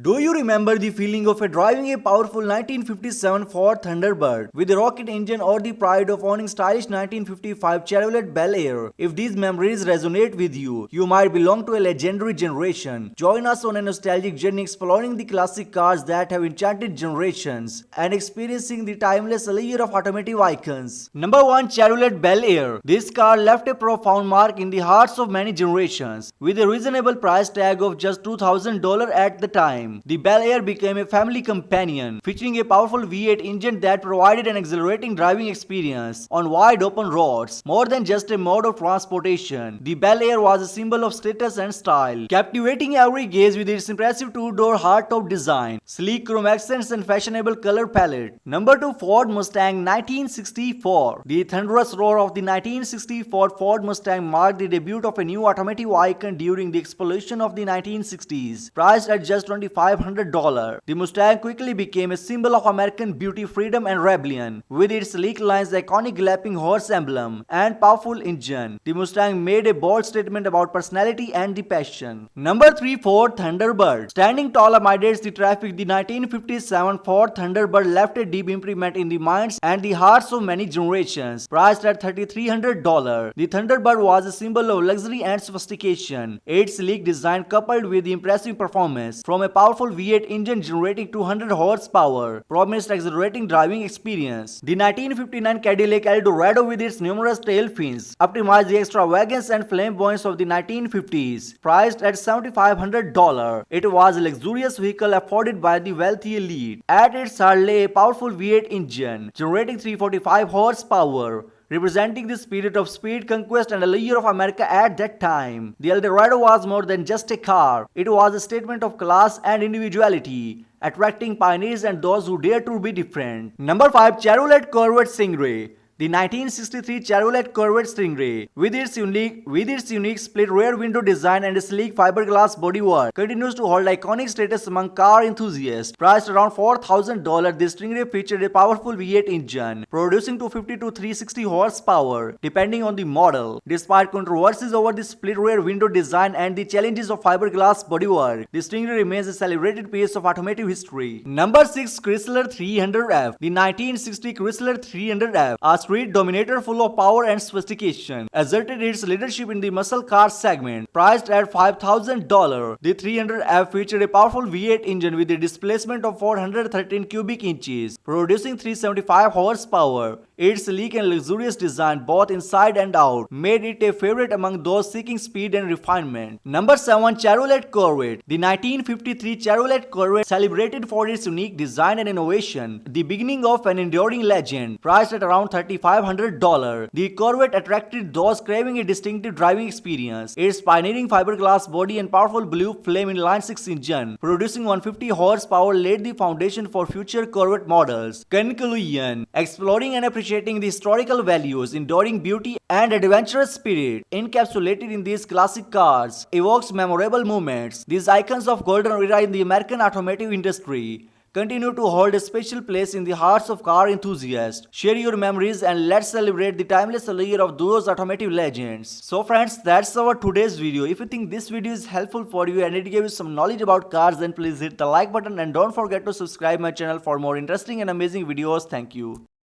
Do you remember the feeling of driving a powerful 1957 Ford Thunderbird with a rocket engine or the pride of owning stylish 1955 Chevrolet Bel Air? If these memories resonate with you, you might belong to a legendary generation. Join us on a nostalgic journey exploring the classic cars that have enchanted generations and experiencing the timeless allure of automotive icons. Number 1. Chevrolet Bel Air. This car left a profound mark in the hearts of many generations. With a reasonable price tag of just $2,000 at the time, the Bel Air became a family companion, featuring a powerful V8 engine that provided an exhilarating driving experience on wide open roads. More than just a mode of transportation, the Bel Air was a symbol of status and style, captivating every gaze with its impressive two-door hardtop design, sleek chrome accents and fashionable color palette. Number 2. Ford Mustang 1964. The thunderous roar of the 1964 Ford Mustang marked the debut of a new automotive icon during the explosion of the 1960s. Priced at just $2,500, the Mustang quickly became a symbol of American beauty, freedom and rebellion. With its sleek lines, iconic galloping horse emblem, and powerful engine, the Mustang made a bold statement about personality and the passion. Number 3. Ford Thunderbird. Standing tall amidst the traffic, the 1957 Ford Thunderbird left a deep imprint in the minds and the hearts of many generations. Priced at $3,300, the Thunderbird was a symbol of luxury and sophistication. Its sleek design, coupled with the impressive performance from a powerful V8 engine generating 200 horsepower, promised exhilarating driving experience. The 1959 Cadillac Eldorado, with its numerous tail fins, optimized the extravagance and flamboyance of the 1950s. Priced at $7,500, it was a luxurious vehicle afforded by the wealthy elite. At its heart lay a powerful V8 engine, generating 345 horsepower, representing the spirit of speed, conquest and allure of America at that time. The Eldorado was more than just a car. It was a statement of class and individuality, attracting pioneers and those who dare to be different. Number 5. Chevrolet Corvette Stingray. The 1963 Chevrolet Corvette Stingray, with its unique split rear window design and a sleek fiberglass bodywork, continues to hold iconic status among car enthusiasts. Priced around $4,000, this Stingray featured a powerful V8 engine, producing 250 to 360 horsepower, depending on the model. Despite controversies over the split rear window design and the challenges of fiberglass bodywork, the Stingray remains a celebrated piece of automotive history. Number 6. Chrysler 300F. The 1960 Chrysler 300F, a street dominator full of power and sophistication, asserted its leadership in the muscle car segment. Priced at $5,000, the 300F featured a powerful V8 engine with a displacement of 413 cubic inches, producing 375 horsepower. Its sleek and luxurious design, both inside and out, made it a favorite among those seeking speed and refinement. Number 7. Chevrolet Corvette. The 1953 Chevrolet Corvette, celebrated for its unique design and innovation, the beginning of an enduring legend. Priced at around $3,500, the Corvette attracted those craving a distinctive driving experience. Its pioneering fiberglass body and powerful blue flame inline 6 engine, producing 150 horsepower, laid the foundation for future Corvette models. Conclusion: exploring and appreciating the historical values, enduring beauty and adventurous spirit encapsulated in these classic cars evokes memorable moments. These icons of golden era in the American automotive industry continue to hold a special place in the hearts of car enthusiasts. Share your memories and let's celebrate the timeless allure of those automotive legends. So friends, that's our today's video. If you think this video is helpful for you and it gave you some knowledge about cars, then please hit the like button and don't forget to subscribe my channel for more interesting and amazing videos. Thank you.